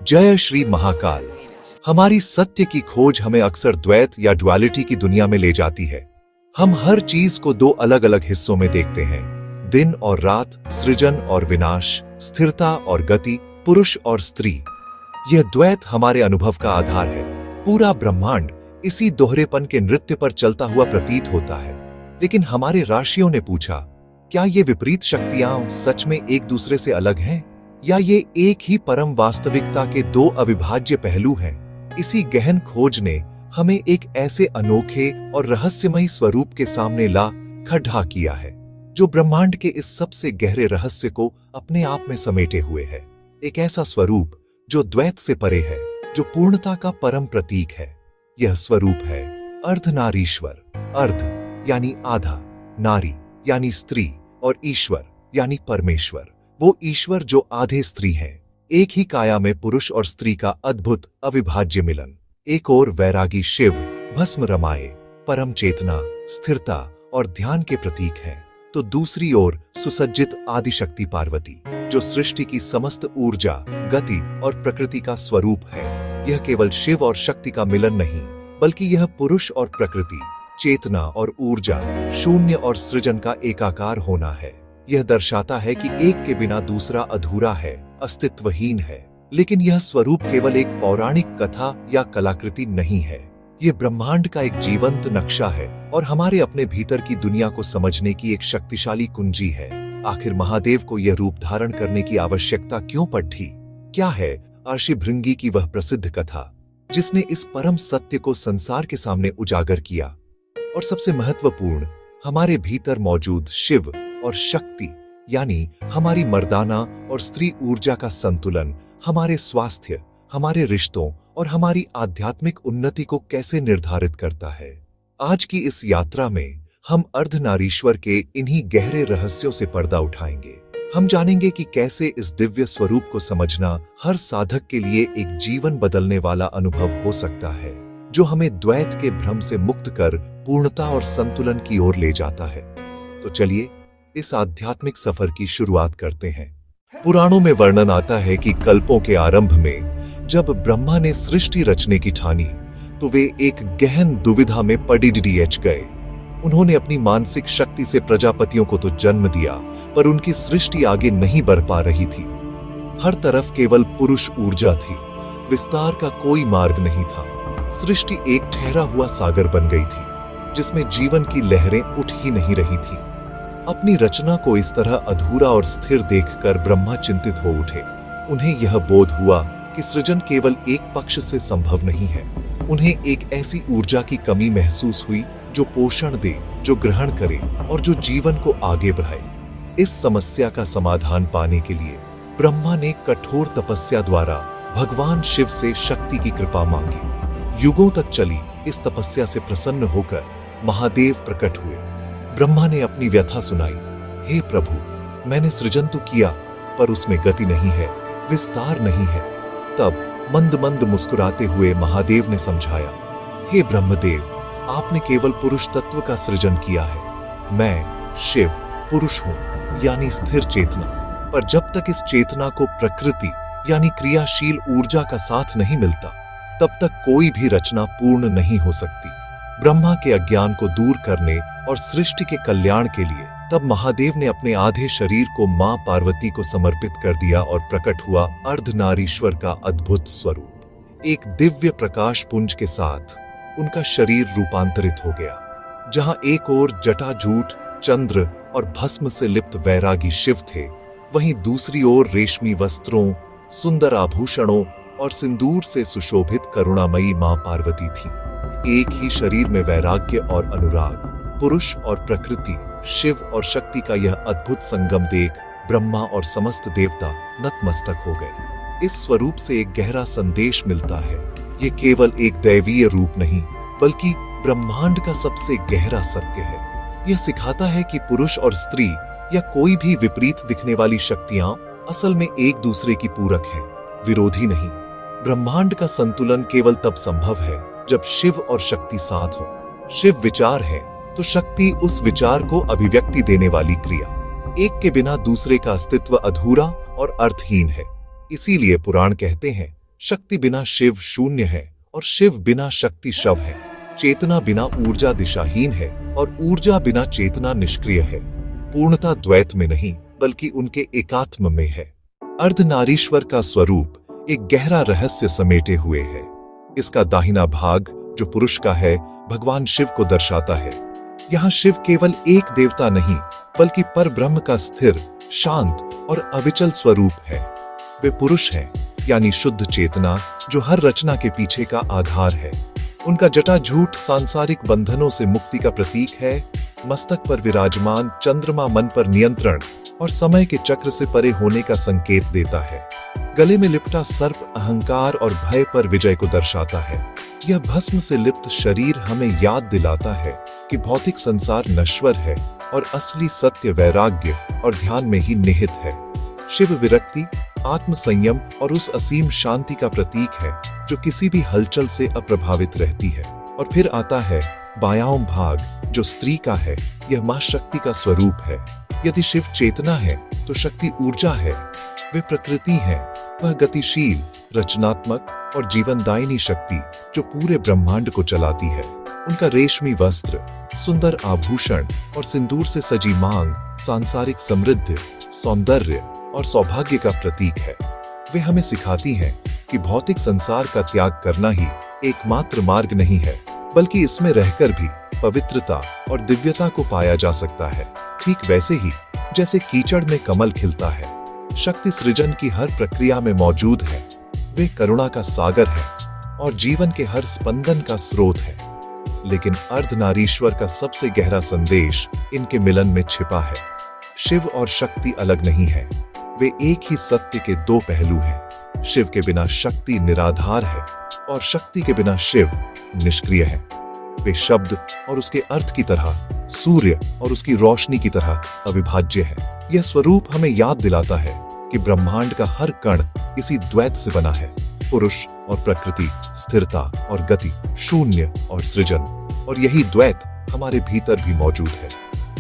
जय श्री महाकाल। हमारी सत्य की खोज हमें अक्सर द्वैत या ड्युअलिटी की दुनिया में ले जाती है। हम हर चीज को दो अलग अलग हिस्सों में देखते हैं, दिन और रात, सृजन और विनाश, स्थिरता और गति, पुरुष और स्त्री। यह द्वैत हमारे अनुभव का आधार है। पूरा ब्रह्मांड इसी दोहरेपन के नृत्य पर चलता हुआ प्रतीत होता है। लेकिन हमारे ऋषियों ने पूछा, क्या ये विपरीत शक्तियां सच में एक दूसरे से अलग हैं, या ये एक ही परम वास्तविकता के दो अविभाज्य पहलू हैं? इसी गहन खोज ने हमें एक ऐसे अनोखे और रहस्यमयी स्वरूप के सामने ला खड़ा किया है, जो ब्रह्मांड के इस सबसे गहरे रहस्य को अपने आप में समेटे हुए है। एक ऐसा स्वरूप जो द्वैत से परे है, जो पूर्णता का परम प्रतीक है। यह स्वरूप है अर्धनारीश्वर। अर्ध यानी आधा, नारी यानी स्त्री, और ईश्वर यानी परमेश्वर, वो ईश्वर जो आधे स्त्री हैं। एक ही काया में पुरुष और स्त्री का अद्भुत अविभाज्य मिलन। एक ओर वैरागी शिव भस्म रमाए, परम चेतना, स्थिरता और ध्यान के प्रतीक हैं, तो दूसरी ओर सुसज्जित आदिशक्ति पार्वती, जो सृष्टि की समस्त ऊर्जा, गति और प्रकृति का स्वरूप है। यह केवल शिव और शक्ति का मिलन नहीं, बल्कि यह पुरुष और प्रकृति, चेतना और ऊर्जा, शून्य और सृजन का एकाकार होना है। यह दर्शाता है कि एक के बिना दूसरा अधूरा है, अस्तित्वहीन है। लेकिन यह स्वरूप केवल एक पौराणिक कथा या कलाकृति नहीं है। यह ब्रह्मांड का एक जीवंत नक्शा है और हमारे अपने भीतर की दुनिया को समझने की एक शक्तिशाली कुंजी है। आखिर महादेव को यह रूप धारण करने की आवश्यकता क्यों पड़ी? क्या है ऋषिभृंगी की वह प्रसिद्ध कथा जिसने इस परम सत्य को संसार के सामने उजागर किया? और सबसे महत्वपूर्ण, हमारे भीतर मौजूद शिव और शक्ति यानी हमारी मर्दाना और स्त्री ऊर्जा का संतुलन हमारे स्वास्थ्य, हमारे रिश्तों और हमारी आध्यात्मिक उन्नति को कैसे निर्धारित करता है? आज की इस यात्रा में हम अर्धनारीश्वर के इन्हीं गहरे रहस्यों से पर्दा उठाएंगे। हम जानेंगे कि कैसे इस दिव्य स्वरूप को समझना हर साधक के लिए एक जीवन बदलने वाला अनुभव हो सकता है, जो हमें द्वैत के भ्रम से मुक्त कर पूर्णता और संतुलन की ओर ले जाता है। तो चलिए इस आध्यात्मिक सफर की शुरुआत करते हैं। पुराणों में वर्णन आता है कि कल्पों के आरंभ में जब ब्रह्मा ने सृष्टि रचने की ठानी, तो वे एक गहन दुविधा में पड़ी गए। उन्होंने अपनी मानसिक शक्ति से प्रजापतियों को तो जन्म दिया, पर उनकी सृष्टि आगे नहीं बढ़ पा रही थी। हर तरफ केवल पुरुष ऊर्जा थी, विस्तार का कोई मार्ग नहीं था। सृष्टि एक ठहरा हुआ सागर बन गई थी, जिसमें जीवन की लहरें उठ ही नहीं रही थी। अपनी रचना को इस तरह अधूरा और स्थिर देखकर ब्रह्मा चिंतित हो उठे। उन्हें यह बोध हुआ कि सृजन केवल एक पक्ष से संभव नहीं है। उन्हें एक ऐसी ऊर्जा की कमी महसूस हुई जो पोषण दे, जो ग्रहण करे और जो जीवन को आगे बढ़ाए। इस समस्या का समाधान पाने के लिए ब्रह्मा ने कठोर तपस्या द्वारा भगवान शिव से शक्ति की कृपा मांगी। युगों तक चली इस तपस्या से प्रसन्न होकर महादेव प्रकट हुए। ब्रह्मा ने अपनी व्यथा सुनाई। हे प्रभु, मैंने सृजन तो किया, पर उसमें गति नहीं है, विस्तार नहीं है। तब मंद मंद मुस्कुराते हुए महादेव ने समझाया, हे ब्रह्मदेव, आपने केवल पुरुष तत्व का सृजन किया है। मैं शिव पुरुष हूं, यानी स्थिर चेतना। पर जब तक इस चेतना को प्रकृति यानी क्रियाशील ऊर्जा का साथ नहीं मिलता, तब तक कोई भी रचना पूर्ण नहीं हो सकती। ब्रह्मा के अज्ञान को दूर करने और सृष्टि के कल्याण के लिए तब महादेव ने अपने आधे शरीर को मां पार्वती को समर्पित कर दिया और प्रकट हुआ अर्धनारीश्वर का अद्भुत स्वरूप। एक दिव्य प्रकाश पुंज के साथ उनका शरीर रूपांतरित हो गया। जहां एक ओर जटाजूट, चंद्र और भस्म से लिप्त वैरागी शिव थे, वहीं दूसरी ओर रेशमी वस्त्रों, सुंदर आभूषणों और सिंदूर से सुशोभित करुणामयी मां पार्वती थी। एक ही शरीर में वैराग्य और अनुराग, पुरुष और प्रकृति, शिव और शक्ति का यह अद्भुत संगम देख ब्रह्मा और समस्त देवता नतमस्तक हो गए। इस स्वरूप से एक गहरा संदेश मिलता है। ये केवल एक दैवीय रूप नहीं, बल्कि ब्रह्मांड का सबसे गहरा सत्य है। यह सिखाता है कि पुरुष और स्त्री या कोई भी विपरीत दिखने वाली शक्तियां असल में एक दूसरे की पूरक हैं, विरोधी नहीं। ब्रह्मांड का संतुलन केवल तब संभव है जब शिव और शक्ति साथ हो। शिव विचार है तो शक्ति उस विचार को अभिव्यक्ति देने वाली क्रिया। एक के बिना दूसरे का अस्तित्व अधूरा और अर्थहीन है। इसीलिए पुराण कहते हैं, शक्ति बिना शिव शून्य है और शिव बिना शक्ति शव है। चेतना बिना ऊर्जा दिशाहीन है और ऊर्जा बिना चेतना निष्क्रिय है। पूर्णता द्वैत में नहीं बल्कि उनके एकात्म में है। अर्धनारीश्वर का स्वरूप एक गहरा रहस्य समेटे हुए है। इसका दाहिना भाग जो पुरुष का है भगवान शिव को दर्शाता है। यहाँ शिव केवल एक देवता नहीं बल्कि परब्रह्म का स्थिर, शांत और अविचल स्वरूप है। वे पुरुष हैं, यानी शुद्ध चेतना जो हर रचना के पीछे का आधार है। उनका जटाजूट सांसारिक बंधनों से मुक्ति का प्रतीक है। मस्तक पर विराजमान चंद्रमा मन पर नियंत्रण और समय के चक्र से परे होने का संकेत देता है। गले में लिपटा सर्प अहंकार और भय पर विजय को दर्शाता है। यह भस्म से लिप्त शरीर हमें याद दिलाता है कि भौतिक संसार नश्वर है और असली सत्य वैराग्य और ध्यान में ही निहित है। शिव विरक्ति, आत्म संयम और उस असीम शांति का प्रतीक है जो किसी भी हलचल से अप्रभावित रहती है। और फिर आता है बायां भाग जो स्त्री का है। यह मां शक्ति का स्वरूप है। यदि शिव चेतना है तो शक्ति ऊर्जा है। वे प्रकृति है, वह गतिशील, रचनात्मक और जीवनदायिनी शक्ति जो पूरे ब्रह्मांड को चलाती है। उनका रेशमी वस्त्र, सुंदर आभूषण और सिंदूर से सजी मांग सांसारिक समृद्धि, सौंदर्य और सौभाग्य का प्रतीक है। वे हमें सिखाती हैं कि भौतिक संसार का त्याग करना ही एकमात्र मार्ग नहीं है, बल्कि इसमें रहकर भी पवित्रता और दिव्यता को पाया जा सकता है। ठीक वैसे ही जैसे कीचड़ में कमल खिलता है, शक्ति सृजन की हर प्रक्रिया में मौजूद है। वे करुणा का सागर है और जीवन के हर स्पंदन का स्रोत है। लेकिन अर्धनारीश्वर का सबसे गहरा संदेश इनके मिलन में छिपा है। शिव और शक्ति अलग नहीं है, वे एक ही सत्य के दो पहलू हैं। शिव के बिना शक्ति निराधार है और शक्ति के बिना शिव निष्क्रिय है। वे शब्द और उसके अर्थ की तरह, सूर्य और उसकी रोशनी की तरह अविभाज्य है। यह स्वरूप हमें याद दिलाता है कि ब्रह्मांड का हर कण इसी द्वैत से बना है। पुरुष और प्रकृति, स्थिरता और गति, शून्य और सृजन। और यही द्वैत हमारे भीतर भी मौजूद है।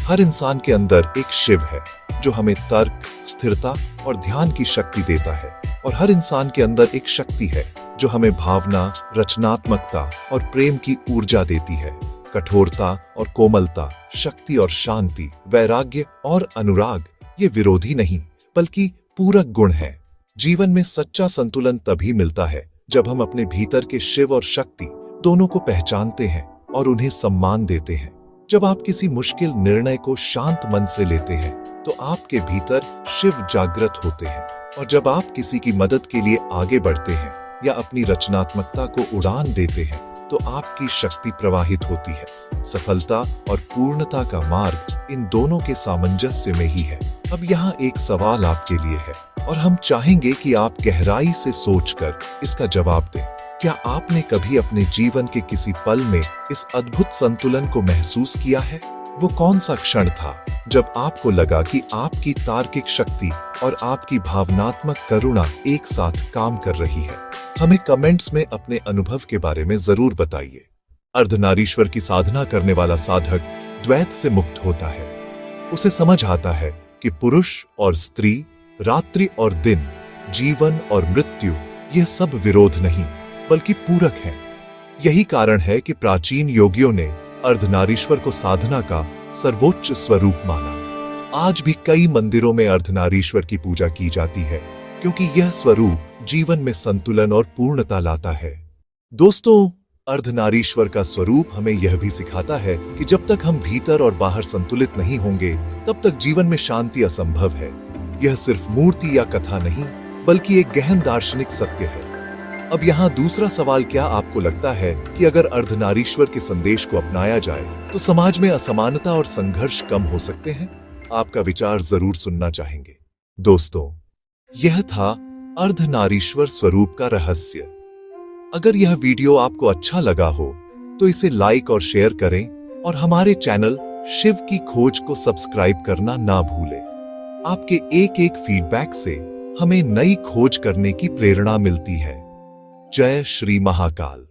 हर इंसान के अंदर एक शिव है जो हमें तर्क, स्थिरता और ध्यान की शक्ति देता है। और हर इंसान के अंदर एक शक्ति है जो हमें भावना, रचनात्मकता और प्रेम की ऊर्जा देती है। कठोरता और कोमलता, शक्ति और शांति, वैराग्य और अनुराग ये विरोधी नहीं बल्कि पूरक गुण हैं। जीवन में सच्चा संतुलन तभी मिलता है जब हम अपने भीतर के शिव और शक्ति दोनों को पहचानते हैं और उन्हें सम्मान देते हैं। जब आप किसी मुश्किल निर्णय को शांत मन से लेते हैं तो आपके भीतर शिव जागृत होते हैं। और जब आप किसी की मदद के लिए आगे बढ़ते हैं या अपनी रचनात्मकता को उड़ान देते हैं तो आपकी शक्ति प्रवाहित होती है। सफलता और पूर्णता का मार्ग इन दोनों के सामंजस्य में ही है। अब यहाँ एक सवाल आपके लिए है और हम चाहेंगे कि आप गहराई से सोचकर इसका जवाब दें। क्या आपने कभी अपने जीवन के किसी पल में इस अद्भुत संतुलन को महसूस किया है? वो कौन सा क्षण था जब आपको लगा कि आपकी तार्किक शक्ति और आपकी भावनात्मक करुणा एक साथ काम कर रही है? हमें कमेंट्स में अपने अनुभव के बारे में जरूर बताइए। अर्धनारीश्वर की साधना करने वाला साधक द्वैत से मुक्त होता है। उसे समझ आता है कि पुरुष और स्त्री, रात्रि और दिन, जीवन और मृत्यु यह सब विरोध नहीं बल्कि पूरक हैं। यही कारण है कि प्राचीन योगियों ने अर्धनारीश्वर को साधना का सर्वोच्च स्वरूप माना। आज भी कई मंदिरों में अर्धनारीश्वर की पूजा की जाती है क्योंकि यह स्वरूप जीवन में संतुलन और पूर्णता लाता है। दोस्तों, अर्धनारीश्वर का स्वरूप हमें यह भी सिखाता है कि जब तक हम भीतर और बाहर संतुलित नहीं होंगे तब तक जीवन में शांति असंभव है। यह सिर्फ मूर्ति या कथा नहीं बल्कि एक गहन दार्शनिक सत्य है। अब यहाँ दूसरा सवाल, क्या आपको लगता है कि अगर अर्धनारीश्वर के संदेश को अपनाया जाए तो समाज में असमानता और संघर्ष कम हो सकते हैं? आपका विचार जरूर सुनना चाहेंगे। दोस्तों, यह था अर्धनारीश्वर स्वरूप का रहस्य। अगर यह वीडियो आपको अच्छा लगा हो तो इसे लाइक और शेयर करें और हमारे चैनल शिव की खोज को सब्सक्राइब करना ना भूलें। आपके एक एक फीडबैक से हमें नई खोज करने की प्रेरणा मिलती है। जय श्री महाकाल।